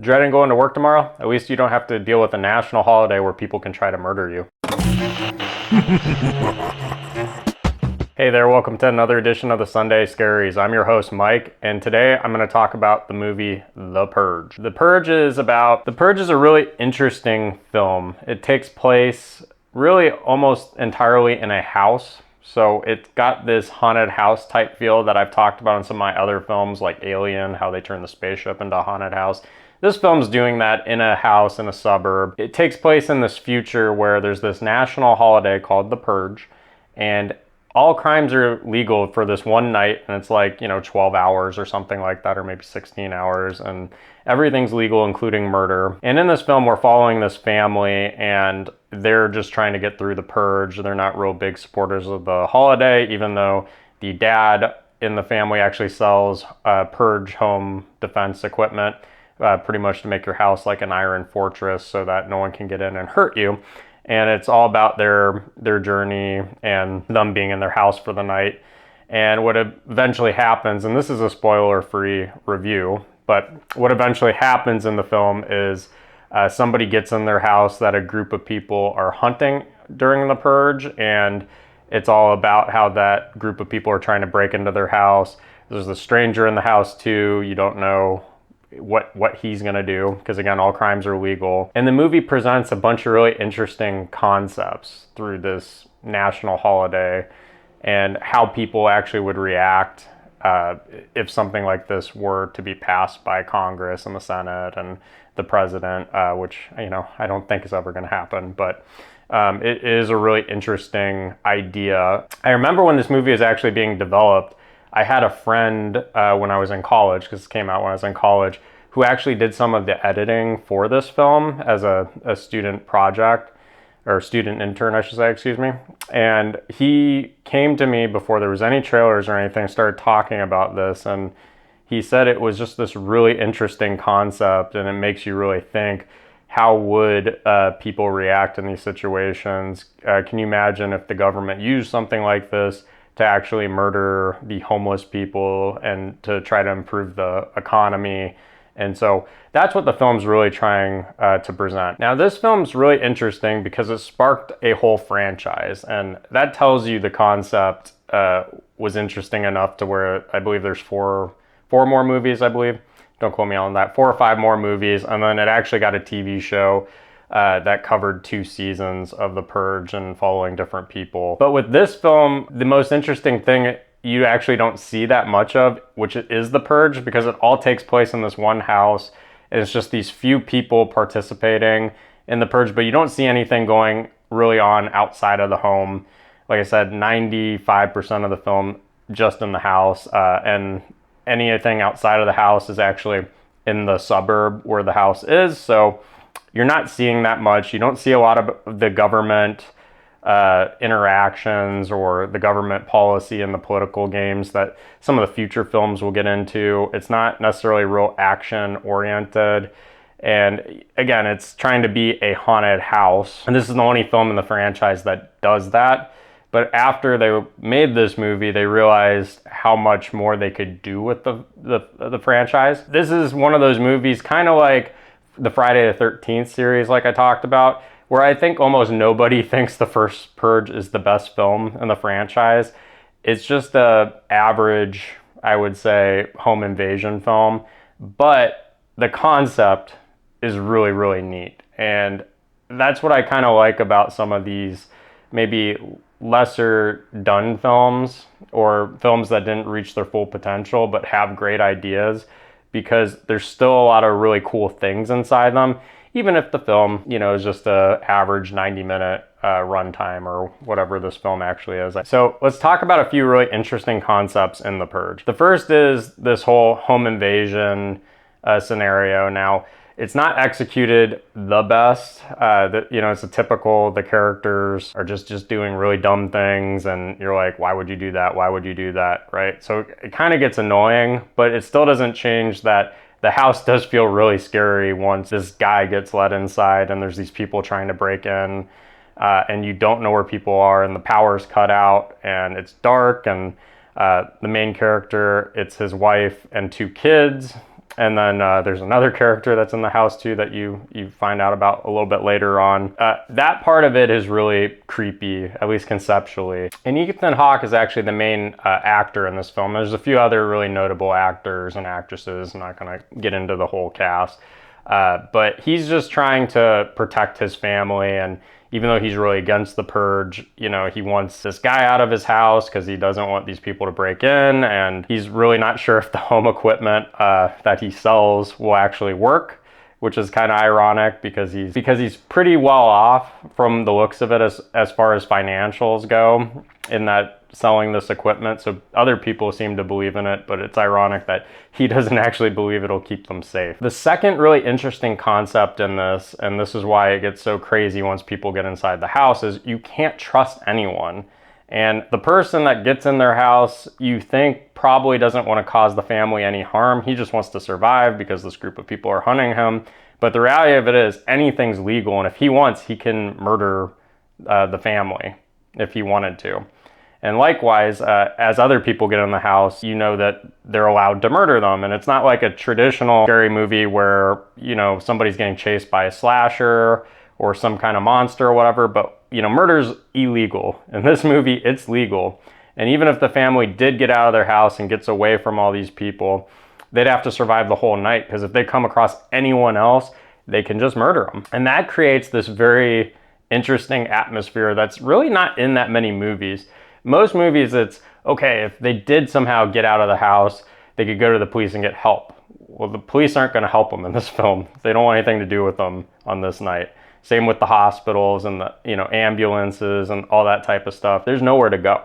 Dreading going to work tomorrow? At least you don't have to deal with a national holiday where people can try to murder you. Hey there, welcome to another edition of the Sunday Scaries. I'm your host, Mike, and today I'm going to talk about the movie The Purge. The Purge is a really interesting film. It takes place really almost entirely in a house. So it's got this haunted house type feel that I've talked about in some of my other films like Alien, how they turn the spaceship into a haunted house. This film's doing that in a house in a suburb. It takes place in this future where there's this national holiday called the Purge, and all crimes are legal for this one night, and it's like, 12 hours or something like that, or maybe 16 hours, and everything's legal, including murder. And in this film, we're following this family, and they're just trying to get through the Purge. They're not real big supporters of the holiday, even though the dad in the family actually sells Purge home defense equipment, pretty much to make your house like an iron fortress so that no one can get in and hurt you. And it's all about their journey and them being in their house for the night. And what eventually happens, and this is a spoiler-free review, but what eventually happens in the film is somebody gets in their house that a group of people are hunting during the Purge, and it's all about how that group of people are trying to break into their house. There's a stranger in the house too. You don't know what he's gonna do, because again, all crimes are legal. And the movie presents a bunch of really interesting concepts through this national holiday and how people actually would react if something like this were to be passed by Congress and the Senate and the president, which I don't think is ever gonna happen, but it is a really interesting idea. I remember when this movie is actually being developed, I had a friend when I was in college, because it came out when I was in college, who actually did some of the editing for this film as a student project, or student intern, I should say, excuse me. And he came to me before there was any trailers or anything, started talking about this, and he said it was just this really interesting concept, and it makes you really think, how would people react in these situations? Can you imagine if the government used something like this to actually murder the homeless people and to try to improve the economy? And so that's what the film's really trying to present. Now, this film's really interesting because it sparked a whole franchise, and that tells you the concept was interesting enough to where I believe there's four more movies, I believe. Don't quote me on that. 4 or 5 more movies, and then it actually got a TV show that covered 2 seasons of The Purge and following different people. But with this film, the most interesting thing you actually don't see that much of, which is The Purge, because it all takes place in this one house, and it's just these few people participating in The Purge, but you don't see anything going really on outside of the home. Like I said, 95% of the film just in the house, and anything outside of the house is actually in the suburb where the house is. So you're not seeing that much. You don't see a lot of the government interactions or the government policy and the political games that some of the future films will get into. It's not necessarily real action oriented. And again, it's trying to be a haunted house. And this is the only film in the franchise that does that. But after they made this movie, they realized how much more they could do with the franchise. This is one of those movies, kind of like the Friday the 13th series, like I talked about, where I think almost nobody thinks the first Purge is the best film in the franchise. It's just a average, I would say, home invasion film, but the concept is really, really neat. And that's what I kind of like about some of these maybe lesser done films, or films that didn't reach their full potential but have great ideas, because there's still a lot of really cool things inside them, even if the film, is just a average 90-minute runtime or whatever this film actually is. So let's talk about a few really interesting concepts in The Purge. The first is this whole home invasion scenario. Now, it's not executed the best. It's a typical, the characters are just doing really dumb things, and you're like, why would you do that? Why would you do that, right? So it kind of gets annoying, but it still doesn't change that the house does feel really scary once this guy gets let inside and there's these people trying to break in, and you don't know where people are, and the power's cut out, and it's dark, and the main character, it's his wife and 2 kids, And then there's another character that's in the house too that you find out about a little bit later on. That part of it is really creepy, at least conceptually. And Ethan Hawke is actually the main actor in this film. There's a few other really notable actors and actresses. I'm not gonna get into the whole cast. But he's just trying to protect his family, and even though he's really against the purge, you know, he wants this guy out of his house because he doesn't want these people to break in, and he's really not sure if the home equipment that he sells will actually work, which is kind of ironic because he's pretty well off from the looks of it as far as financials go in that selling this equipment. So other people seem to believe in it, but it's ironic that he doesn't actually believe it'll keep them safe. The second really interesting concept in this, and this is why it gets so crazy once people get inside the house, is you can't trust anyone. And the person that gets in their house, you think probably doesn't want to cause the family any harm. He just wants to survive because this group of people are hunting him. But the reality of it is anything's legal, and if he wants, he can murder the family if he wanted to. And likewise, as other people get in the house, you know that they're allowed to murder them. And it's not like a traditional scary movie where, you know, somebody's getting chased by a slasher or some kind of monster or whatever, but, you know, murder's illegal. In this movie, it's legal. And even if the family did get out of their house and gets away from all these people, they'd have to survive the whole night, because if they come across anyone else, they can just murder them. And that creates this very interesting atmosphere that's really not in that many movies. Most movies, it's, okay, if they did somehow get out of the house, they could go to the police and get help. Well, the police aren't going to help them in this film. They don't want anything to do with them on this night. Same with the hospitals and the, you know, ambulances and all that type of stuff. There's nowhere to go.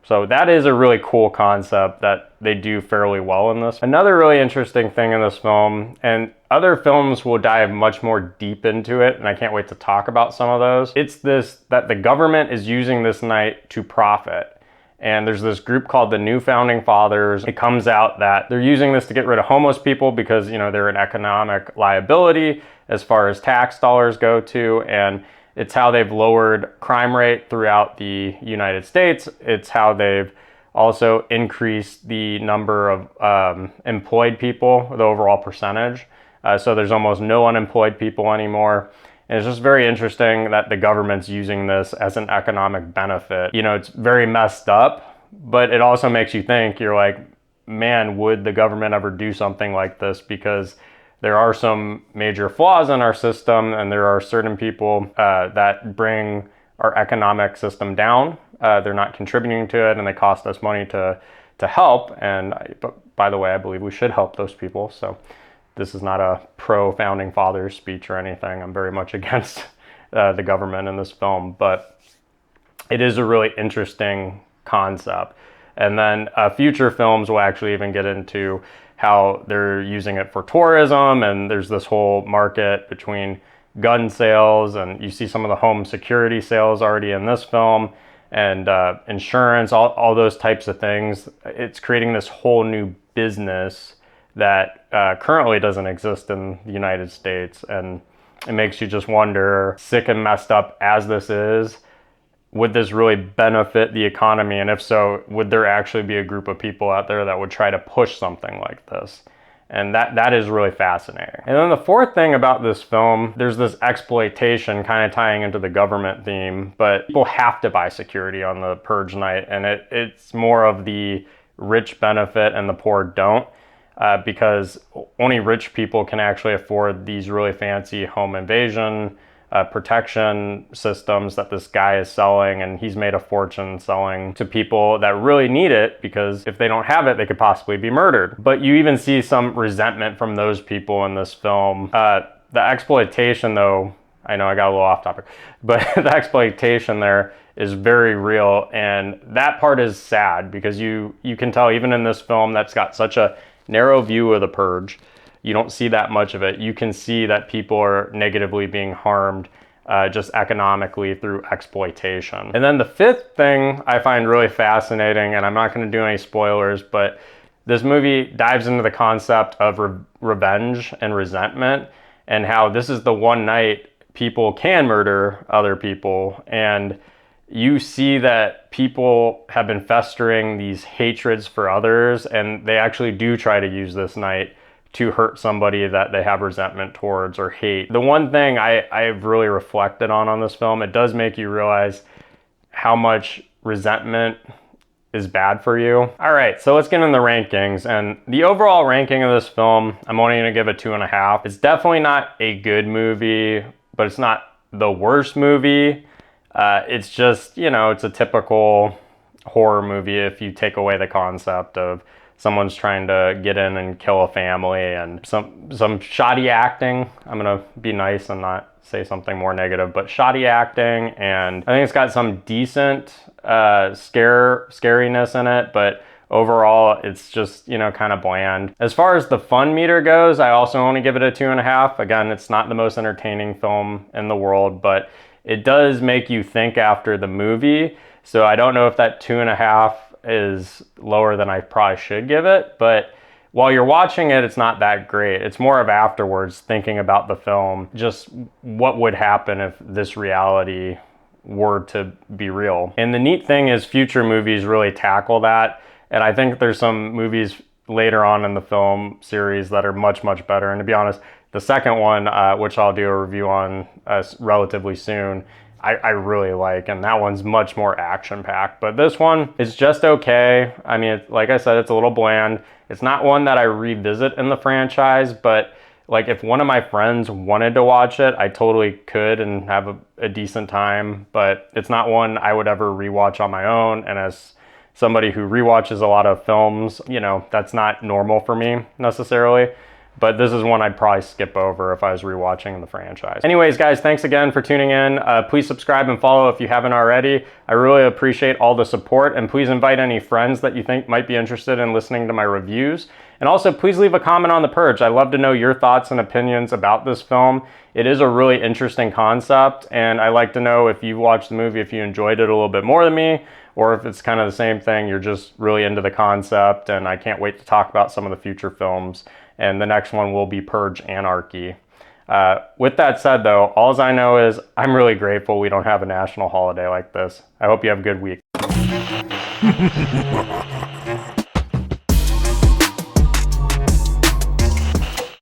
So that is a really cool concept that they do fairly well in this. Another really interesting thing in this film, and other films will dive much more deep into it, and I can't wait to talk about some of those. It's this, that the government is using this night to profit. And there's this group called the New Founding Fathers. It comes out that they're using this to get rid of homeless people because, you know, they're an economic liability as far as tax dollars go to, and it's how they've lowered crime rate throughout the United States. It's how they've also increased the number of employed people, the overall percentage. So there's almost no unemployed people anymore. And it's just very interesting that the government's using this as an economic benefit. You know, it's very messed up, but it also makes you think, you're like, man, would the government ever do something like this? Because there are some major flaws in our system, and there are certain people that bring our economic system down. They're not contributing to it, and they cost us money to help. And but by the way, I believe we should help those people. So this is not a pro-founding fathers speech or anything. I'm very much against the government in this film, but it is a really interesting concept. And then future films will actually even get into how they're using it for tourism, and there's this whole market between gun sales, and you see some of the home security sales already in this film, and insurance, all those types of things. It's creating this whole new business that currently doesn't exist in the United States, and it makes you just wonder, sick and messed up as this is, would this really benefit the economy? And if so, would there actually be a group of people out there that would try to push something like this? And that is really fascinating. And then the fourth thing about this film, there's this exploitation kind of tying into the government theme, but people have to buy security on the purge night, and it's more of the rich benefit and the poor don't, because only rich people can actually afford these really fancy home invasion protection systems that this guy is selling, and he's made a fortune selling to people that really need it, because if they don't have it, they could possibly be murdered. But you even see some resentment from those people in this film. The exploitation, though, I know I got a little off topic, but the exploitation there is very real, and that part is sad, because you can tell even in this film that's got such a narrow view of the purge, you don't see that much of it. You can see that people are negatively being harmed just economically through exploitation. And then the fifth thing I find really fascinating, and I'm not going to do any spoilers, but this movie dives into the concept of revenge and resentment, and how this is the one night people can murder other people. And you see that people have been festering these hatreds for others, and they actually do try to use this night to hurt somebody that they have resentment towards or hate. The one thing I've really reflected on this film, it does make you realize how much resentment is bad for you. All right, so let's get into the rankings. And the overall ranking of this film, I'm only gonna give it 2.5. It's definitely not a good movie, but it's not the worst movie. It's just, you know, it's a typical horror movie if you take away the concept of someone's trying to get in and kill a family and some shoddy acting. I'm gonna be nice and not say something more negative, but shoddy acting, and I think it's got some decent scariness in it, but overall it's just, you know, kind of bland. As far as the fun meter goes, I also only give it a 2.5. Again, it's not the most entertaining film in the world, but it does make you think after the movie. So I don't know if that 2.5 is lower than I probably should give it, but while you're watching it, it's not that great. It's more of afterwards thinking about the film, just what would happen if this reality were to be real. And the neat thing is future movies really tackle that. And I think there's some movies later on in the film series that are much, much better. And to be honest, the second one, which I'll do a review on relatively soon, I really like, and that one's much more action-packed. But this one is just okay. I mean, like I said, it's a little bland. It's not one that I revisit in the franchise, but like if one of my friends wanted to watch it, I totally could and have a decent time, but it's not one I would ever rewatch on my own. And as somebody who rewatches a lot of films, you know, that's not normal for me necessarily. But this is one I'd probably skip over if I was rewatching the franchise. Anyways, guys, thanks again for tuning in. Please subscribe and follow if you haven't already. I really appreciate all the support, and please invite any friends that you think might be interested in listening to my reviews. And also, please leave a comment on The Purge. I'd love to know your thoughts and opinions about this film. It is a really interesting concept, and I like to know if you watched the movie, if you enjoyed it a little bit more than me, or if it's kind of the same thing, you're just really into the concept, and I can't wait to talk about some of the future films. And the next one will be Purge Anarchy. With that said though, all I know is I'm really grateful we don't have a national holiday like this. I hope you have a good week.